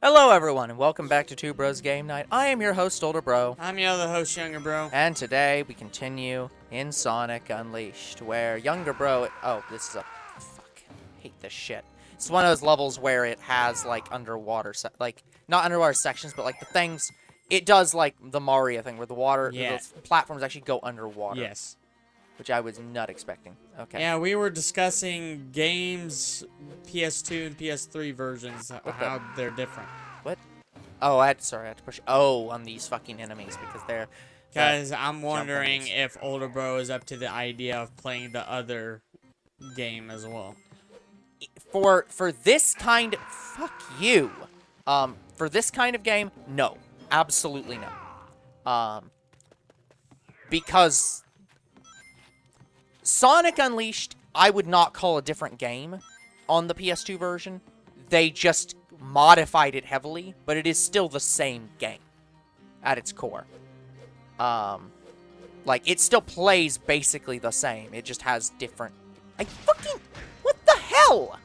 Hello everyone and welcome back to Two Bros Game Night. I am your host, Older Bro. I'm your other host, Younger Bro. And today we continue in Sonic Unleashed, where Younger Bro... Oh, this is a... Fuck. I hate this shit. It's one of those levels where it has, like, underwater... not underwater sections, but, like, the things... It does, like, the Mario thing, where the water... Yeah. The platforms actually go underwater. Yes. Which I was not expecting. Okay. Yeah, we were discussing games, PS2 and PS3 versions, how they're different. What? Oh, I had to push O on these fucking enemies because they're... Because I'm wondering if Older Bro is up to the idea of playing the other game as well. For this kind... Fuck you. For this kind of game, no. Absolutely no. Because... Sonic Unleashed, I would not call a different game on the PS2 version. They just modified it heavily, but it is still the same game at its core. Like, it still plays basically the same. It just has different... What the hell?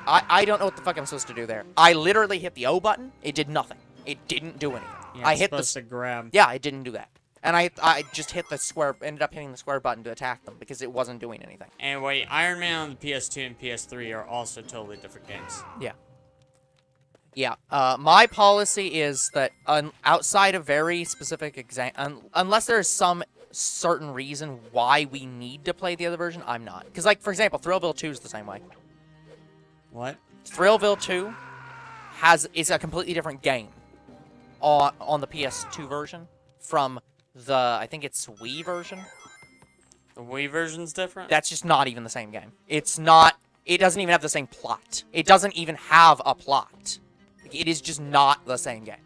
I don't know what the fuck I'm supposed to do there. I literally hit the O button. It did nothing. It didn't do anything. Yeah, it's supposed to grab. Yeah, it didn't do that. And I just hit the square, ended up hitting the square button to attack them because it wasn't doing anything. Anyway, Iron Man on the PS2 and PS3 are also totally different games. Yeah. Yeah. My policy is that outside of very specific unless there's some certain reason why we need to play the other version, I'm not. Because, like, for example, Thrillville 2 is the same way. What? Thrillville 2 is a completely different game on the PS2 version from the, I think it's Wii version. The Wii version's different? That's just not even the same game. It's not, it doesn't even have the same plot. It doesn't even have a plot. It is just not the same game.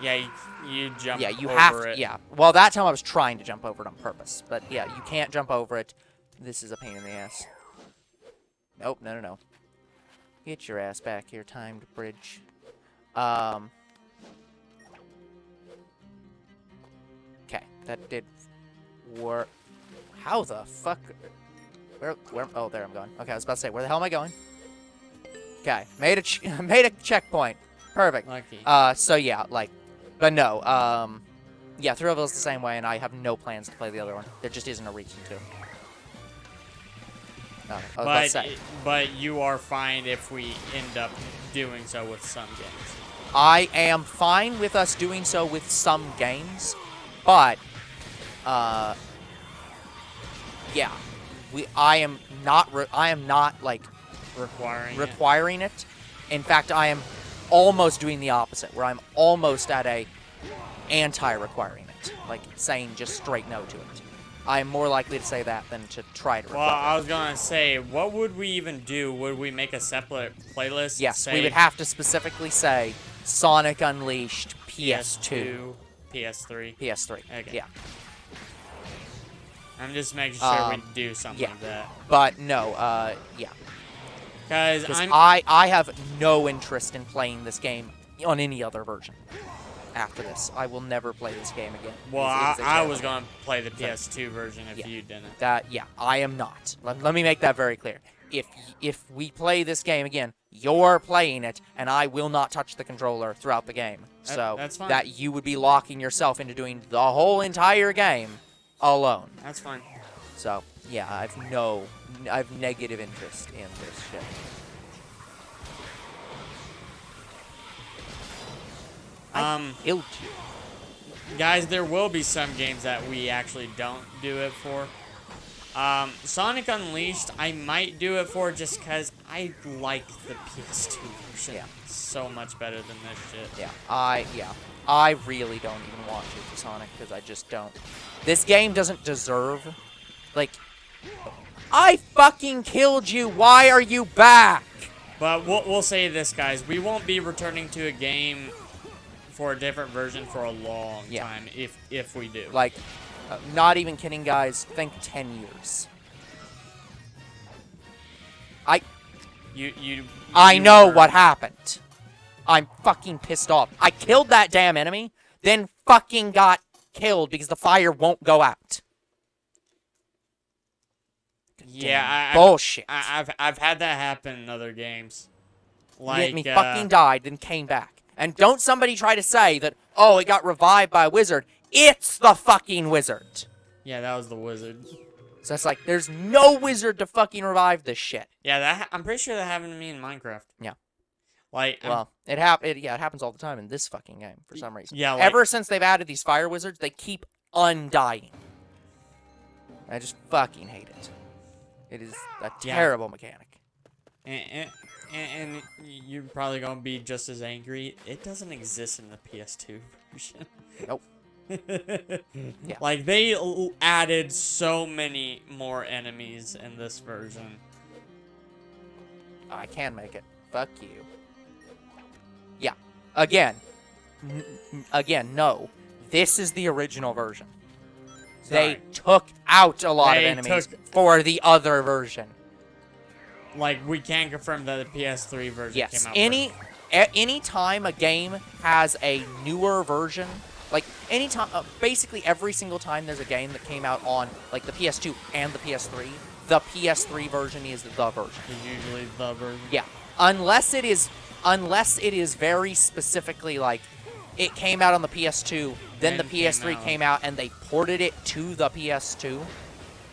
Yeah, you jump yeah, you over have it. To, yeah. Well, that time I was trying to jump over it on purpose. But yeah, you can't jump over it. This is a pain in the ass. Nope, no. Get your ass back here, timed bridge. Okay, that did work. How the fuck? Where? Oh, there I'm going. Okay, I was about to say, where the hell am I going? Okay, made a checkpoint. Perfect. Lucky. So yeah, like, but no, yeah, Thrillville's the same way, and I have no plans to play the other one. There just isn't a reason to. But you are fine if we end up doing so with some games. I am fine with us doing so with some games, but, yeah, I am not like requiring it. In fact, I am almost doing the opposite, where I'm almost at a anti-requiring it, like saying just straight no to it. I'm more likely to say that than to try to require Well, I was gonna say, what would we even do? Would we make a separate playlist? Yes, we would have to specifically say Sonic Unleashed PS2, PS3. PS3. Okay. Yeah. I'm just making sure we do something yeah. like that. But no, yeah. Because I have no interest in playing this game on any other version. After this, I will never play this game again. Well, I was gonna play the PS2 version if you didn't. Yeah, I am not. Let me make that very clear. If we play this game again, you're playing it, and I will not touch the controller throughout the game. So that's fine. That you would be locking yourself into doing the whole entire game alone. That's fine. So yeah, I have negative interest in this shit. I killed you. Guys, there will be some games that we actually don't do it for. Sonic Unleashed, I might do it for just because I like the PS2 version so much better than this shit. Yeah, I really don't even want to for Sonic because I just don't. This game doesn't deserve, like, I fucking killed you. Why are you back? But we'll say this, guys. We won't be returning to a game for a different version for a long time if we do. Like, not even kidding, guys. Think 10 years. I know what happened. I'm fucking pissed off. I killed that damn enemy, then fucking got killed because the fire won't go out. Yeah, bullshit. I've had that happen in other games. Like, me fucking died, then came back. And don't somebody try to say that, oh, it got revived by a wizard. It's the fucking wizard. Yeah, that was the wizard. So it's like, there's no wizard to fucking revive this shit. Yeah, I'm pretty sure that happened to me in Minecraft. Yeah. Like, well, it happens all the time in this fucking game for some reason. Yeah, like, ever since they've added these fire wizards, they keep undying. I just fucking hate it. It is a terrible mechanic. And you're probably gonna be just as angry. It doesn't exist in the PS2 version. Nope. Yeah. Like, they added so many more enemies in this version. I can make it. Fuck you. Yeah. Again. No. This is the original version. Sorry. They took out a lot of enemies for the other version. Like, we can confirm that the PS3 version came out first. Any time a game has a newer version, like anytime, basically every single time there's a game that came out on like the PS2 and the PS3 version is the version. It's usually the version. Yeah, unless it is very specifically like it came out on the PS2, then the PS3 came out and they ported it to the PS2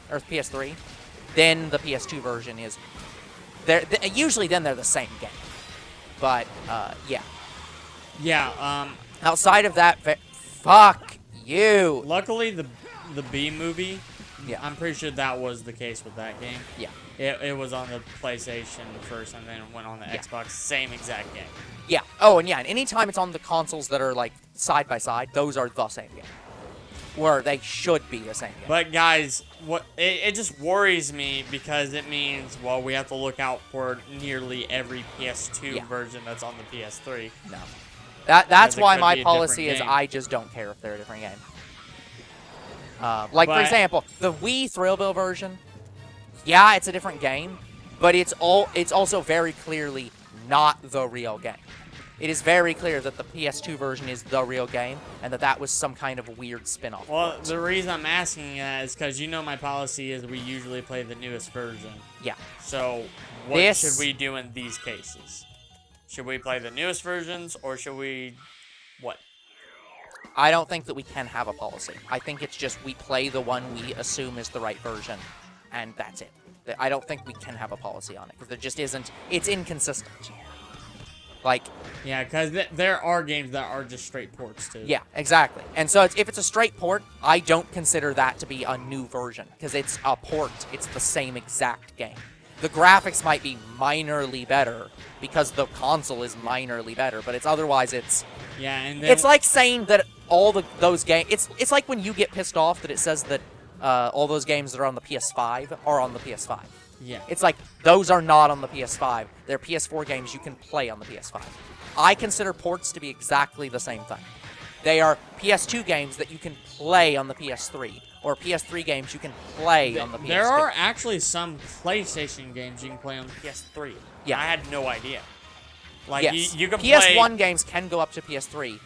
or PS3, then the PS2 version is. Usually then they're the same game. But, yeah. Yeah, outside of that, fuck you. Luckily, the B movie, yeah, I'm pretty sure that was the case with that game. Yeah. It was on the PlayStation first and then it went on the Xbox. Same exact game. Yeah. Oh, and anytime it's on the consoles that are, like, side by side, those are the same game. Or they should be the same game. But guys, it just worries me because it means, well, we have to look out for nearly every PS2 version that's on the PS3. No. That's why my policy is I just don't care if they're a different game. For example, the Wii Thrillville version, yeah, it's a different game, but it's also very clearly not the real game. It is very clear that the PS2 version is the real game, and that was some kind of weird spin-off. Well, the reason I'm asking that is because my policy is we usually play the newest version. Yeah. So, what should we do in these cases? Should we play the newest versions, or should we... what? I don't think that we can have a policy. I think it's just we play the one we assume is the right version, and that's it. I don't think we can have a policy on it, because there just isn't... It's inconsistent. Like... Yeah, because there are games that are just straight ports, too. Yeah, exactly. And so if it's a straight port, I don't consider that to be a new version, because it's a port. It's the same exact game. The graphics might be minorly better, because the console is minorly better, but otherwise it's... Yeah, and then... It's like saying that all those games... It's like when you get pissed off that it says that all those games that are on the PS5 are on the PS5. Yeah. It's like, those are not on the PS5. They're PS4 games you can play on the PS5. I consider ports to be exactly the same thing. They are PS2 games that you can play on the PS3, or PS3 games you can play on the PS2. There are actually some PlayStation games you can play on the PS3. Yeah. I had no idea. Like, yes. you can PS1 games can go up to PS3.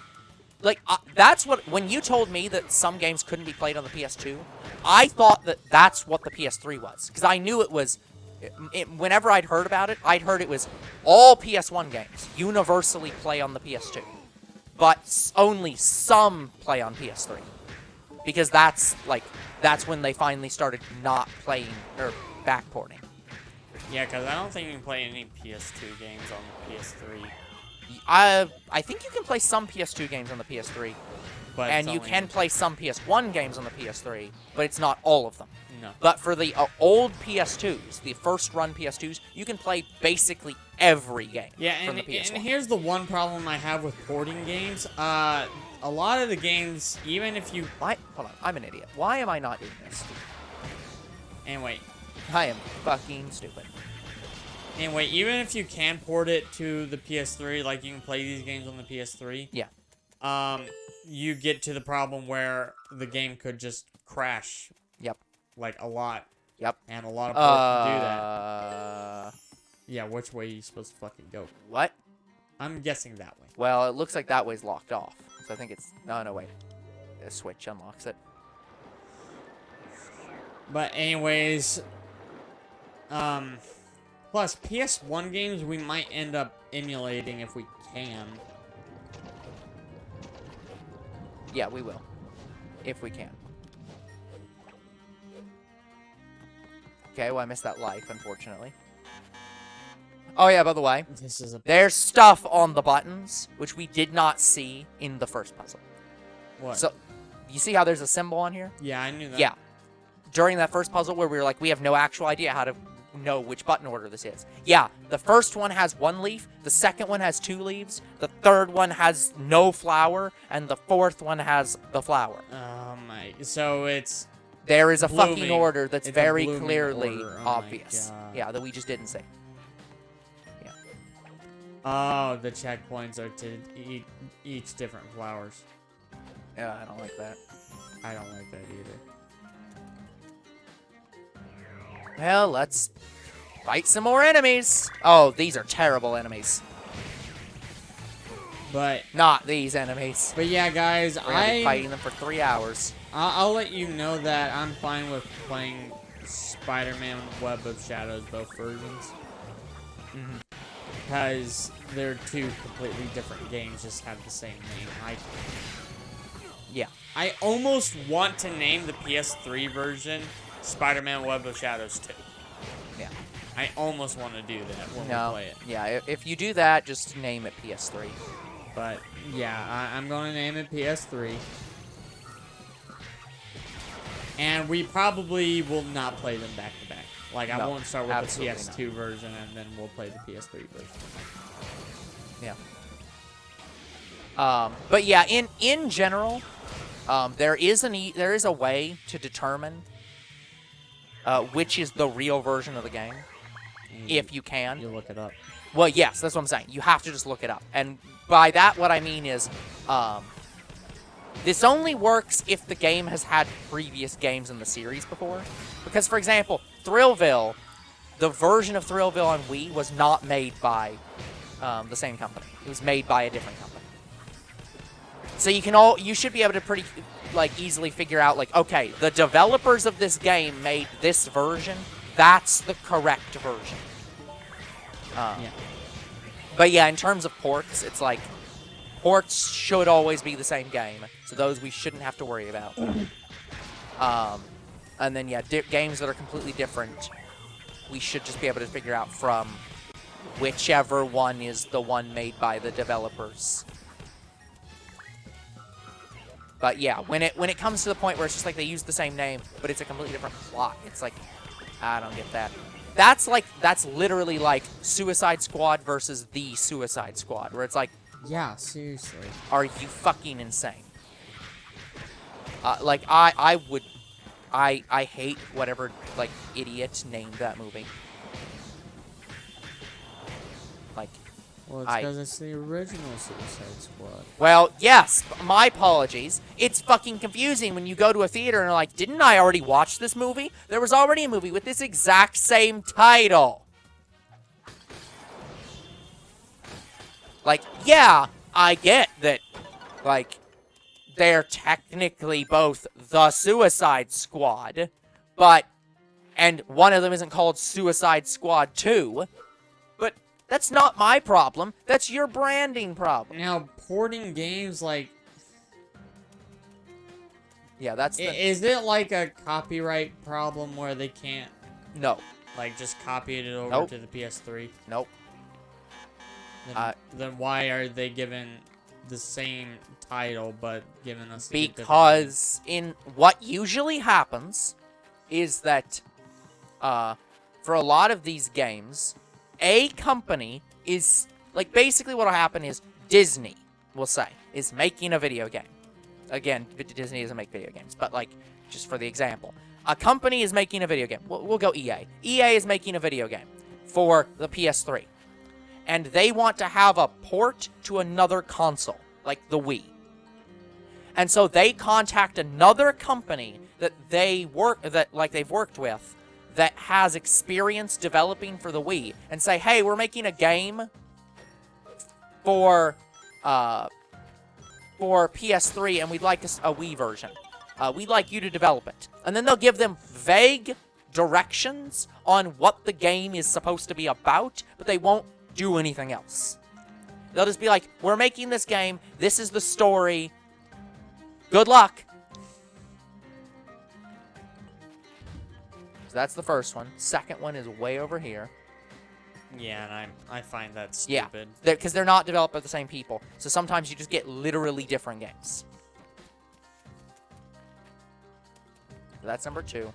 Like, that's what... When you told me that some games couldn't be played on the PS2, I thought that that's what the PS3 was. Because I knew it was... whenever I'd heard about it, I'd heard it was all PS1 games universally play on the PS2. But only some play on PS3. Because that's when they finally started not playing, or backporting. Yeah, because I don't think you can play any PS2 games on the PS3. I think you can play some PS2 games on the PS3. But and you can play some PS1 games on the PS3, but it's not all of them. No. But for the old PS2s, the first-run PS2s, you can play basically every game from the PS1. And here's the one problem I have with porting games. A lot of the games, even if you... Hold on, I'm an idiot. Why am I not doing this? Anyway. I am fucking stupid. Anyway, even if you can port it to the PS3, like you can play these games on the PS3. Yeah. You get to the problem where the game could just crash. Yep. Like, a lot. Yep. And a lot of ports do that. Yeah, which way are you supposed to fucking go? What? I'm guessing that way. Well, it looks like that way's locked off. So I think it's... No, wait. The switch unlocks it. But anyways... Plus, PS1 games we might end up emulating if we can. Yeah, we will. If we can. Okay, well, I missed that life, unfortunately. Oh, yeah, by the way, This is a... there's stuff on the buttons, which we did not see in the first puzzle. What? So, you see how there's a symbol on here? Yeah, I knew that. Yeah. During that first puzzle where we were like, we have no actual idea how to know which button order this is. Yeah, the first one has 1 leaf, the second one has 2 leaves, the third one has no flower, and the fourth one has the flower. Oh my... So it's... There is a blooming. fucking order that's It's a very blooming clearly order. Oh my obvious. God. Yeah, that we just didn't see. Oh, the checkpoints are to each different flowers. Yeah, I don't like that. I don't like that either. Well, let's fight some more enemies. Oh, these are terrible enemies. But Not these enemies. yeah, guys, We're gonna be fighting them for 3 hours. I'll let you know that I'm fine with playing Spider-Man Web of Shadows, both versions. Because they're 2 completely different games, just have the same name. Yeah. I almost want to name the PS3 version Spider-Man Web of Shadows 2. Yeah. I almost want to do that when we No. play it. Yeah, if you do that, just name it PS3. But, yeah, I'm going to name it PS3. And we probably will not play them back to back. Like, I No, won't start with the absolutely PS2 version, and then we'll play the PS3 version. Yeah. But yeah, in general, there is a way to determine which is the real version of the game, if you can. You look it up. Well, yes, that's what I'm saying. You have to just look it up. And by that, what I mean is, this only works if the game has had previous games in the series before. Because, for example, Thrillville, the version of Thrillville on Wii was not made by the same company. It was made by a different company. So you should be able to pretty, easily figure out, okay, the developers of this game made this version. That's the correct version. Yeah. But yeah, in terms of ports, it's like, ports should always be the same game. So those we shouldn't have to worry about. And then, yeah, games that are completely different, we should just be able to figure out from whichever one is the one made by the developers. But yeah, when it comes to the point where it's just like they use the same name, but it's a completely different plot, it's like, I don't get that. That's literally like Suicide Squad versus the Suicide Squad, where it's like, Yeah, seriously. are you fucking insane? I hate whatever, idiot named that movie. Well, it's because it's the original Suicide Squad. Well, yes, my apologies. It's fucking confusing when you go to a theater and are like, didn't I already watch this movie? There was already a movie with this exact same title. Yeah, I get that, they're technically both the Suicide Squad, and one of them isn't called Suicide Squad 2, but that's not my problem. That's your branding problem. Now, porting games, Yeah, that's Is it like a copyright problem where they can't, No. just copy it over Nope. to the PS3? Nope. Then why are they given the same title but giving us a different Because in what usually happens is that for a lot of these games, a company is basically what'll happen is Disney, we'll say, is making a video game. Again, Disney doesn't make video games, but just for the example, a company is making a video game. We'll go EA. EA is making a video game for the PS3, and they want to have a port to another console, like the Wii. And so they contact another company that they've worked with that has experience developing for the Wii and say, hey, we're making a game for PS3 and we'd like a Wii version. We'd like you to develop it. And then they'll give them vague directions on what the game is supposed to be about, but they won't do anything else. They'll just be like, we're making this game, this is the story, good luck. So that's the first one. Second one is way over here. Yeah, and I find that Yeah, stupid. because they're not developed by the same people. So sometimes you just get literally different games. So that's number 2.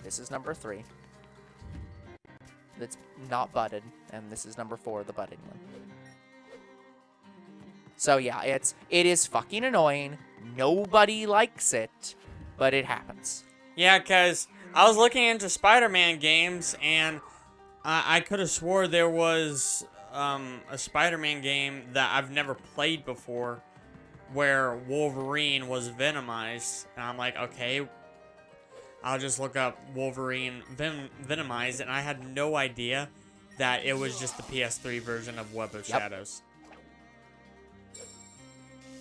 This is number 3. That's not budded. And this is number 4, the budded one. So yeah, it is fucking annoying. Nobody likes it, but it happens. Yeah, because I was looking into Spider-Man games, and I could have swore there was a Spider-Man game that I've never played before where Wolverine was Venomized. And I'm like, okay, I'll just look up Wolverine Venomized, and I had no idea that it was just the PS3 version of Web of Shadows.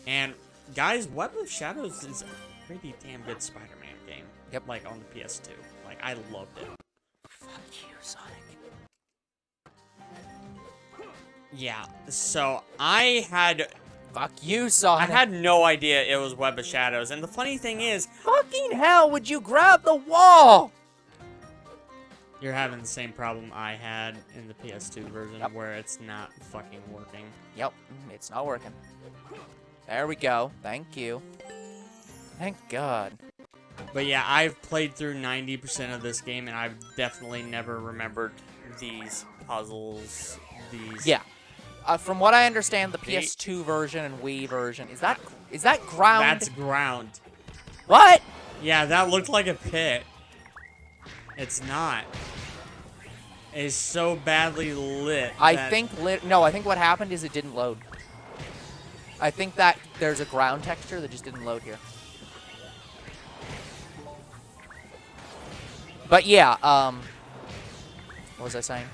And guys, Web of Shadows is a pretty damn good Spider-Man game. Yep. Like on the PS2. Like, I loved it. Fuck you, Sonic. Yeah, so I had Fuck you, Sonic. I had no idea it was Web of Shadows. And the funny thing is, Fucking hell, would you grab the wall? you're having the same problem I had in the PS2 version where it's not fucking working. Yep, it's not working. There we go. Thank you. Thank God. But yeah, I've played through 90% of this game, and I've definitely never remembered these puzzles, these... Yeah. From what I understand, the PS2 version and Wii version, is that ground? That's ground. What? Yeah, that looked like a pit. It's not. It's so badly lit. I think what happened is it didn't load. I think that there's a ground texture that just didn't load here. But yeah, what was I saying?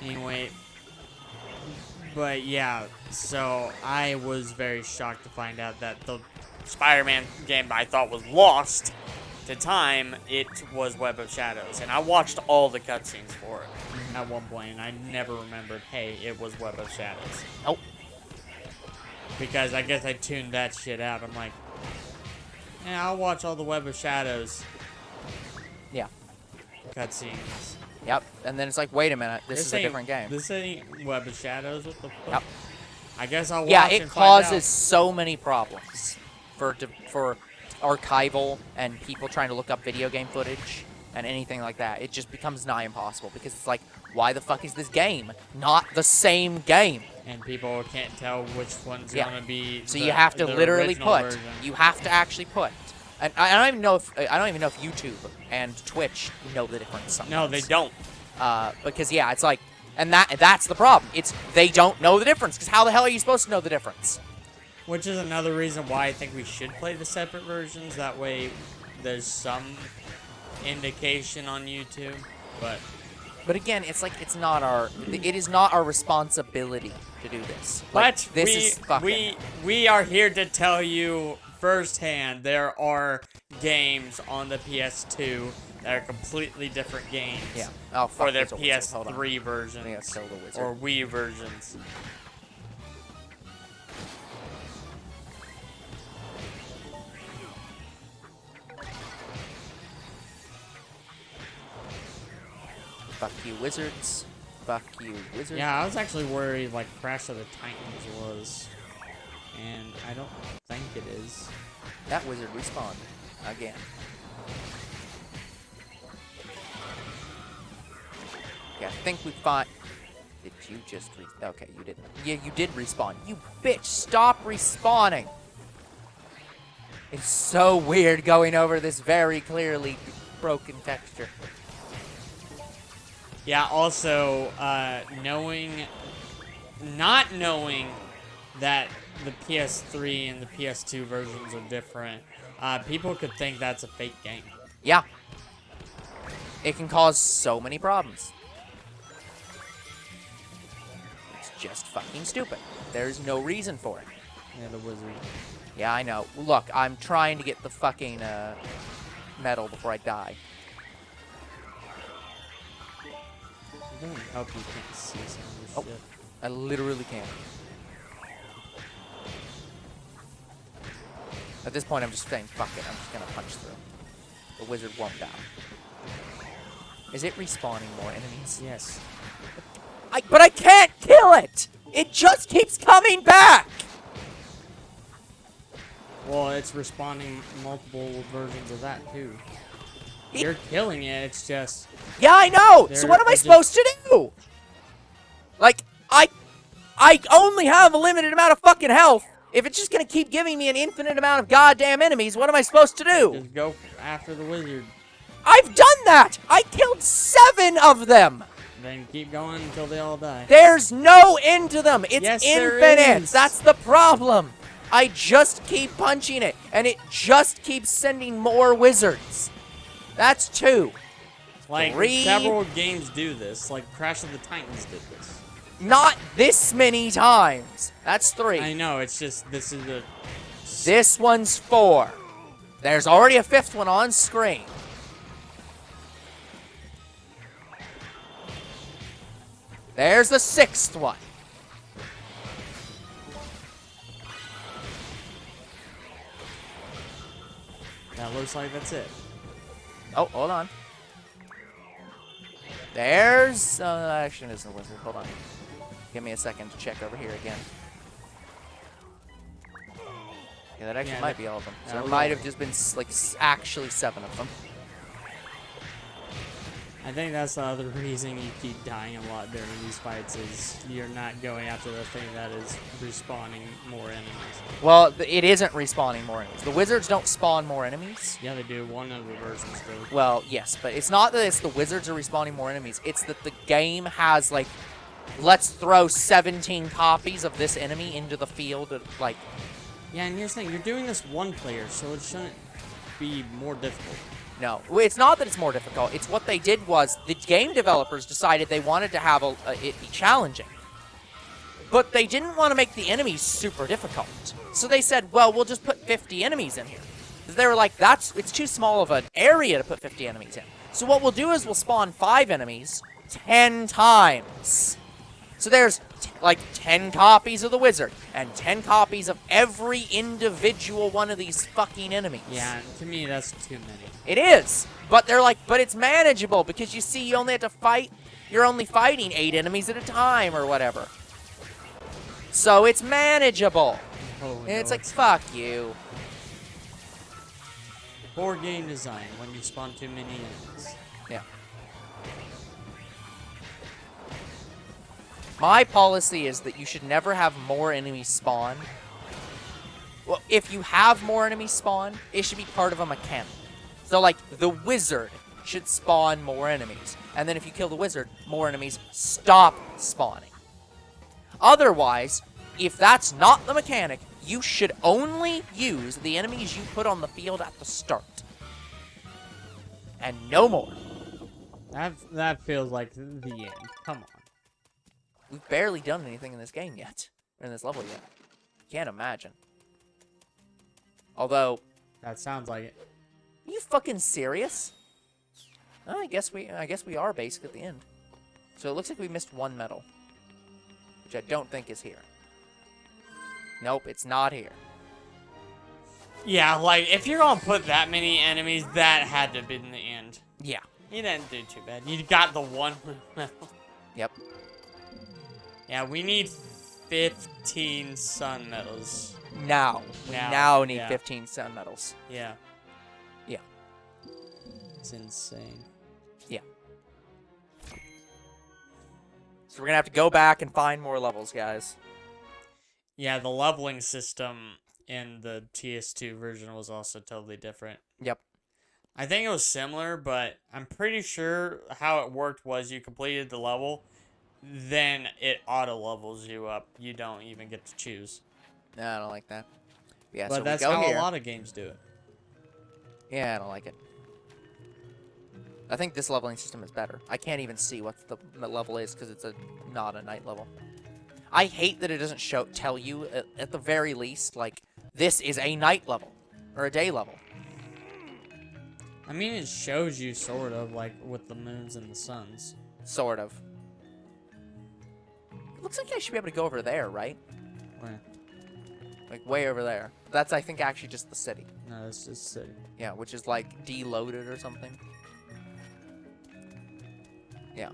Anyway, but yeah, so I was very shocked to find out that the Spider-Man game I thought was lost to time, it was Web of Shadows. And I watched all the cutscenes for it at one point, and I never remembered, hey, it was Web of Shadows. Nope. Because I guess I tuned that shit out. I'm like, yeah, I'll watch all the Web of Shadows Yeah. cutscenes. Yep. And then it's like, wait a minute, this is a different game. This ain't Web of Shadows. What the fuck? Yep. I guess I'll watch Yeah, and it find causes so many problems for archival and people trying to look up video game footage and anything like that. It just becomes nigh impossible because it's like, why the fuck is this game not the same game? And people can't tell which one's gonna be. So you have to literally put. Version. You have to actually put. And I don't even know if YouTube and Twitch know the difference. Sometimes. No, they don't. Because yeah, it's like, and that's the problem. It's they don't know the difference. Because how the hell are you supposed to know the difference? Which is another reason why I think we should play the separate versions. That way, there's some indication on YouTube. But again, it's like it is not our responsibility to do this. Like, but this is fucking. We are here to tell you firsthand there are games on the PS2 that are completely different games. Yeah. Oh, fuck, for their there's a wizard. Hold on. PS3 versions I gotta kill the wizard. or Wii versions. Fuck you, wizards. Fuck you, wizards. Yeah, I was actually worried like Crash of the Titans was, and I don't think it is. That wizard respawned again. Okay, I think we fought. Did you just okay, you didn't. Yeah, you did respawn. You bitch, stop respawning. It's so weird going over this very clearly broken texture. Yeah, also, not knowing that the PS3 and the PS2 versions are different, people could think that's a fake game. Yeah. It can cause so many problems. It's just fucking stupid. There's no reason for it. Yeah, the wizard. Yeah, I know. Look, I'm trying to get the fucking, medal before I die. I don't hope you can't see some of this shit. I literally can't. At this point, I'm just saying, fuck it. I'm just gonna punch through. The wizard won't die. Is it respawning more enemies? Yes. But I can't kill it! It just keeps coming back! Well, it's respawning multiple versions of that, too. You're killing it, it's just... Yeah, I know! So what am I supposed to do? Like, I only have a limited amount of fucking health. If it's just gonna keep giving me an infinite amount of goddamn enemies, what am I supposed to do? Just go after the wizard. I've done that! I killed 7 of them! Then keep going until they all die. There's no end to them! It's yes, infinite! That's the problem! I just keep punching it, and it just keeps sending more wizards. That's 2. Like, 3. several games do this. Like, Crash of the Titans did this. Not this many times. That's 3. I know, it's just, this is a... This one's 4. There's already a 5th one on screen. There's the 6th one. That looks like that's it. Oh, hold on. There's... actually, isn't a wizard. Hold on. Give me a second to check over here again. Yeah, that actually might be all of them. So there might have just been, like, actually 7 of them. I think that's the other reason you keep dying a lot during these fights is you're not going after the thing that is respawning more enemies. Well, it isn't respawning more enemies. The wizards don't spawn more enemies. Yeah, they do. One of the versions do. Well, yes, but it's not that it's the wizards are respawning more enemies. It's that the game has, like, let's throw 17 copies of this enemy into the field, like... Yeah, and here's the thing. You're doing this one player, so it shouldn't be more difficult. No, it's not that it's more difficult. It's what they did was the game developers decided they wanted to have it be challenging. But they didn't want to make the enemies super difficult. So they said, well, we'll just put 50 enemies in here. They were like, it's too small of an area to put 50 enemies in. So what we'll do is we'll spawn 5 enemies 10 times. So there's like 10 copies of the wizard and 10 copies of every individual one of these fucking enemies. Yeah, to me that's too many. It is, but they're like, but it's manageable because you see, you only have to fight. You're only fighting 8 enemies at a time or whatever. So it's manageable. Oh, And it's like, fuck you. Poor game design when you spawn too many enemies. Yeah. My policy is that you should never have more enemies spawn. Well, if you have more enemies spawn, it should be part of a mechanic. So, like, the wizard should spawn more enemies. And then if you kill the wizard, more enemies stop spawning. Otherwise, if that's not the mechanic, you should only use the enemies you put on the field at the start. And no more. That feels like the end. Come on. We've barely done anything in this game yet. Or in this level yet. Can't imagine. Although... That sounds like it. Are you fucking serious? Oh, I guess we are basically at the end. So it looks like we missed 1 medal. Which I don't think is here. Nope, it's not here. Yeah, like, if you're gonna put that many enemies, that had to have been the end. Yeah. You didn't do too bad. You got the 1 medal. Yep. Yeah, we need 15 sun medals. Now. We now need 15 sun medals. Yeah. Yeah. It's insane. Yeah. So we're gonna have to go back and find more levels, guys. Yeah, the leveling system in the TS2 version was also totally different. Yep. I think it was similar, but I'm pretty sure how it worked was you completed the level, then it auto-levels you up. You don't even get to choose. No, I don't like that. Yeah, but so that's we go how here. a lot of games do it. Yeah, I don't like it. I think this leveling system is better. I can't even see what the level is because it's not a night level. I hate that it doesn't tell you, at the very least, like, this is a night level or a day level. I mean, it shows you sort of like with the moons and the suns. Sort of. It looks like I should be able to go over there, right? Where? Like way over there. That's, I think, actually just the city. No, it's just city. Yeah, which is like deloaded or something. Yeah.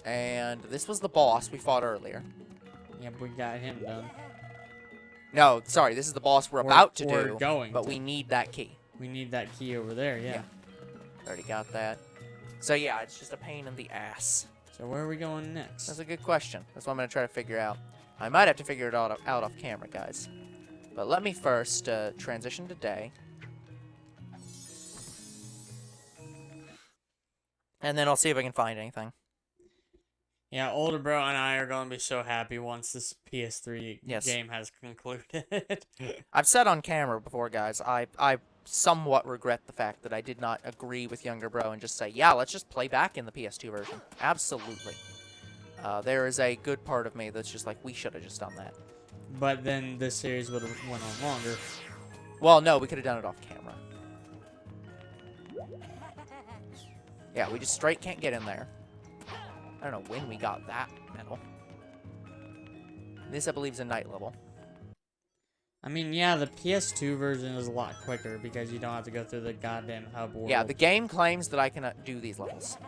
And this was the boss we fought earlier. Yep, we got him done. No, sorry, this is the boss we're about to we're do. going but to. we need that key. We need that key over there, yeah. Already got that. So yeah, it's just a pain in the ass. So where are we going next? That's a good question. That's what I'm going to try to figure out. I might have to figure it out off camera, guys. But let me first transition to day. And then I'll see if I can find anything. Yeah, older bro and I are going to be so happy once this PS3 game has concluded. I've said on camera before, guys, I somewhat regret the fact that I did not agree with younger bro and just say, yeah, let's just play back in the PS2 version. Absolutely. There is a good part of me that's just like, we should have just done that. But then this series would have went on longer. Well, no, we could have done it off camera. Yeah, we just straight can't get in there. I don't know when we got that medal. This, I believe, is a night level. I mean, yeah, the PS2 version is a lot quicker because you don't have to go through the goddamn hub world. Yeah, the game claims that I can do these levels.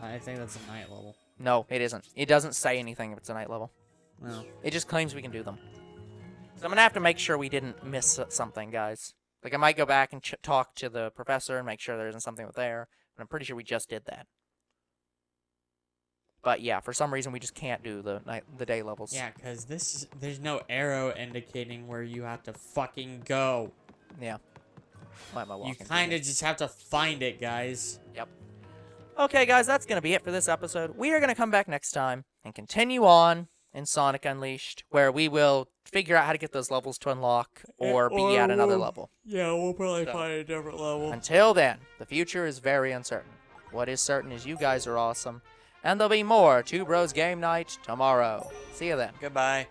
I think that's a night level. No, it isn't. It doesn't say anything if it's a night level. No. It just claims we can do them. So I'm going to have to make sure we didn't miss something, guys. Like, I might go back and talk to the professor and make sure there isn't something there. But I'm pretty sure we just did that. But yeah, for some reason we just can't do the day levels. Yeah, because there's no arrow indicating where you have to fucking go. Yeah. Why am I walking? You kind of just have to find it, guys. Yep. Okay, guys, that's going to be it for this episode. We are going to come back next time and continue on in Sonic Unleashed, where we will figure out how to get those levels to unlock or be at another level. Yeah, we'll probably find a different level. Until then, the future is very uncertain. What is certain is you guys are awesome, and there'll be more Two Bros Game Night tomorrow. See you then. Goodbye.